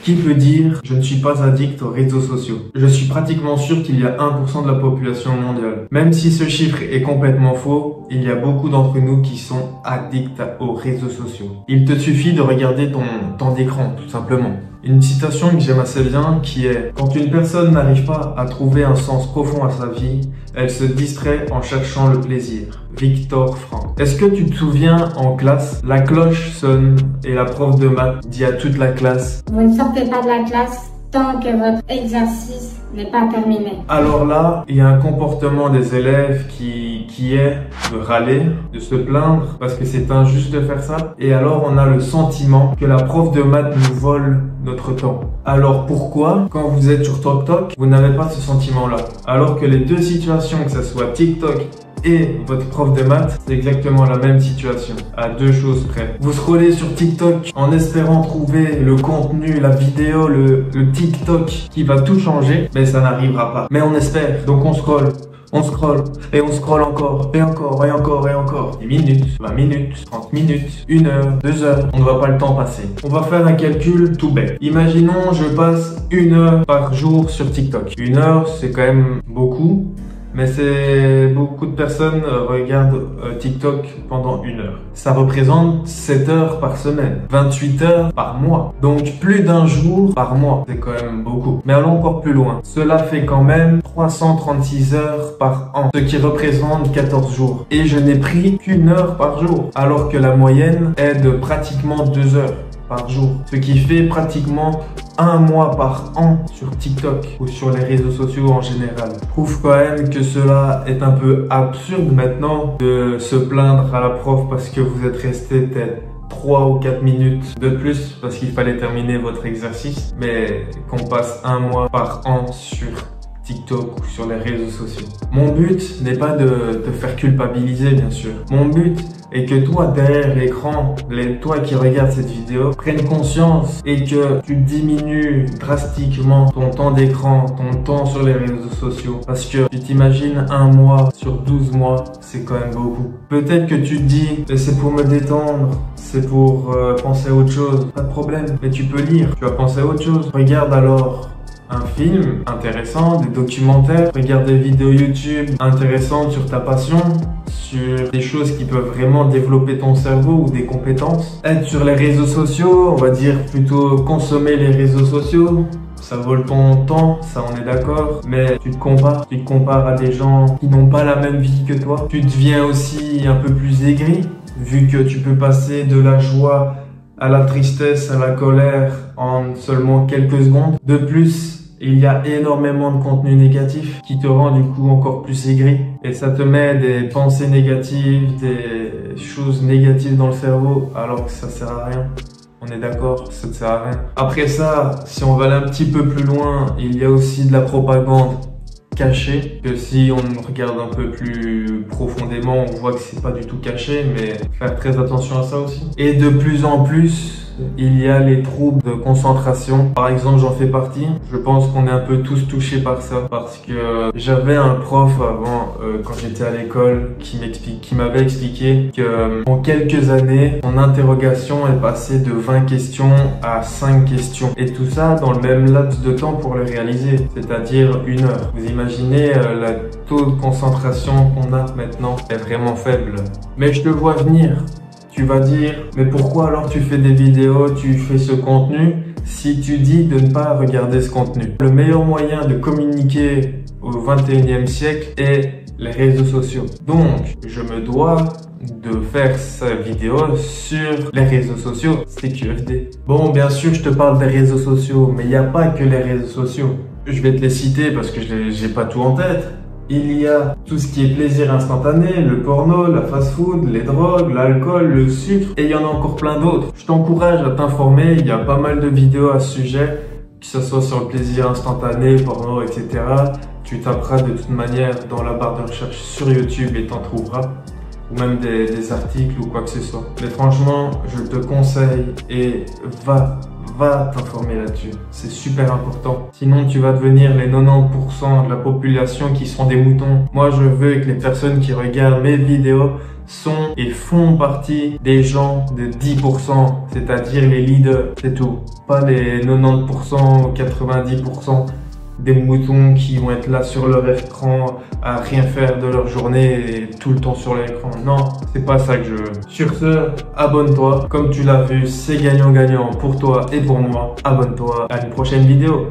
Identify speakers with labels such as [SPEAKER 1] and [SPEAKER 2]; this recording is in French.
[SPEAKER 1] Qui peut dire je ne suis pas addict aux réseaux sociaux? Je suis pratiquement sûr qu'il y a 1% de la population mondiale. Même si ce chiffre est complètement faux, il y a beaucoup d'entre nous qui sont addicts aux réseaux sociaux. Il te suffit de regarder ton temps d'écran, tout simplement. Une citation que j'aime assez bien qui est « Quand une personne n'arrive pas à trouver un sens profond à sa vie, elle se distrait en cherchant le plaisir. » Victor Frank. Est-ce que tu te souviens en classe, la cloche sonne et la prof de maths dit à toute la classe
[SPEAKER 2] « Vous ne sortez pas de la classe tant que votre exercice n'est pas terminé. »
[SPEAKER 1] Alors là, il y a un comportement des élèves qui est de râler, de se plaindre parce que c'est injuste de faire ça. Et alors on a le sentiment que la prof de maths nous vole notre temps. Alors pourquoi, quand vous êtes sur TikTok, vous n'avez pas ce sentiment-là? Alors que les deux situations, que ce soit TikTok et votre prof de maths, c'est exactement la même situation, à deux choses près. Vous scrollez sur TikTok en espérant trouver le contenu, la vidéo, le TikTok qui va tout changer, mais ça n'arrivera pas. Mais on espère, donc on scrolle. On scrolle, et on scrolle encore, et encore, et encore, et encore. 10 minutes, 20 minutes, 30 minutes, 1 heure, 2 heures, on ne voit pas le temps passer. On va faire un calcul tout bête. Imaginons, je passe 1 heure par jour sur TikTok. 1 heure, c'est quand même beaucoup. Mais c'est beaucoup de personnes regardent TikTok pendant 1 heure. Ça représente 7 heures par semaine, 28 heures par mois. Donc plus d'un jour par mois, c'est quand même beaucoup. Mais allons encore plus loin. Cela fait quand même 336 heures par an, ce qui représente 14 jours. Et je n'ai pris qu'1 heure par jour, alors que la moyenne est de pratiquement 2 heures par jour, ce qui fait pratiquement 1 mois par an sur TikTok ou sur les réseaux sociaux en général. Je trouve quand même que cela est un peu absurde maintenant de se plaindre à la prof parce que vous êtes resté peut-être 3 ou 4 minutes de plus parce qu'il fallait terminer votre exercice, mais qu'on passe 1 mois par an sur TikTok ou sur les réseaux sociaux. Mon but n'est pas de te faire culpabiliser, bien sûr. Mon but est que toi, derrière l'écran, toi qui regardes cette vidéo, prennes conscience et que tu diminues drastiquement ton temps d'écran, ton temps sur les réseaux sociaux. Parce que tu t'imagines 1 mois sur 12 mois, c'est quand même beaucoup. Peut-être que tu te dis, c'est pour me détendre, c'est pour penser à autre chose. Pas de problème, mais tu peux lire, tu vas penser à autre chose. Regarde alors un film intéressant, des documentaires, regarde des vidéos YouTube intéressantes sur ta passion, sur des choses qui peuvent vraiment développer ton cerveau ou des compétences. Être sur les réseaux sociaux, on va dire plutôt consommer les réseaux sociaux, ça vole ton temps, ça on est d'accord, mais tu te compares à des gens qui n'ont pas la même vie que toi. Tu deviens aussi un peu plus aigri, vu que tu peux passer de la joie à la tristesse, à la colère en seulement quelques secondes. De plus, il y a énormément de contenu négatif qui te rend du coup encore plus aigri et ça te met des pensées négatives, des choses négatives dans le cerveau alors que ça sert à rien. On est d'accord, ça ne sert à rien. Après ça, si on va aller un petit peu plus loin, il y a aussi de la propagande caché, que si on regarde un peu plus profondément, on voit que c'est pas du tout caché, mais faire très attention à ça aussi. Et de plus en plus, il y a les troubles de concentration. Par exemple, j'en fais partie. Je pense qu'on est un peu tous touchés par ça parce que j'avais un prof avant, quand j'étais à l'école, qui m'avait expliqué que en quelques années, mon interrogation est passée de 20 questions à 5 questions. Et tout ça dans le même laps de temps pour le réaliser, c'est-à-dire 1 heure. Vous imaginez le taux de concentration qu'on a maintenant est vraiment faible. Mais je te vois venir. Tu vas dire, mais pourquoi alors tu fais des vidéos, tu fais ce contenu si tu dis de ne pas regarder ce contenu? Le meilleur moyen de communiquer au 21e siècle est les réseaux sociaux. Donc, je me dois de faire cette vidéo sur les réseaux sociaux, CQFD. Bon, bien sûr, je te parle des réseaux sociaux, mais il n'y a pas que les réseaux sociaux. Je vais te les citer parce que j'ai pas tout en tête. Il y a tout ce qui est plaisir instantané, le porno, la fast-food, les drogues, l'alcool, le sucre, et il y en a encore plein d'autres. Je t'encourage à t'informer, il y a pas mal de vidéos à ce sujet, que ce soit sur le plaisir instantané, porno, etc. Tu taperas de toute manière dans la barre de recherche sur YouTube et t'en trouveras, ou même des articles ou quoi que ce soit. Mais franchement, je te conseille et va t'informer là-dessus. C'est super important. Sinon, tu vas devenir les 90% de la population qui seront des moutons. Moi, je veux que les personnes qui regardent mes vidéos sont et font partie des gens de 10%, c'est-à-dire les leaders, c'est tout. Pas les 90% ou 90% des moutons qui vont être là sur leur écran à rien faire de leur journée et tout le temps sur l'écran. Non, c'est pas ça que je veux. Sur ce, abonne-toi. Comme tu l'as vu, c'est gagnant-gagnant pour toi et pour moi. Abonne-toi à une prochaine vidéo.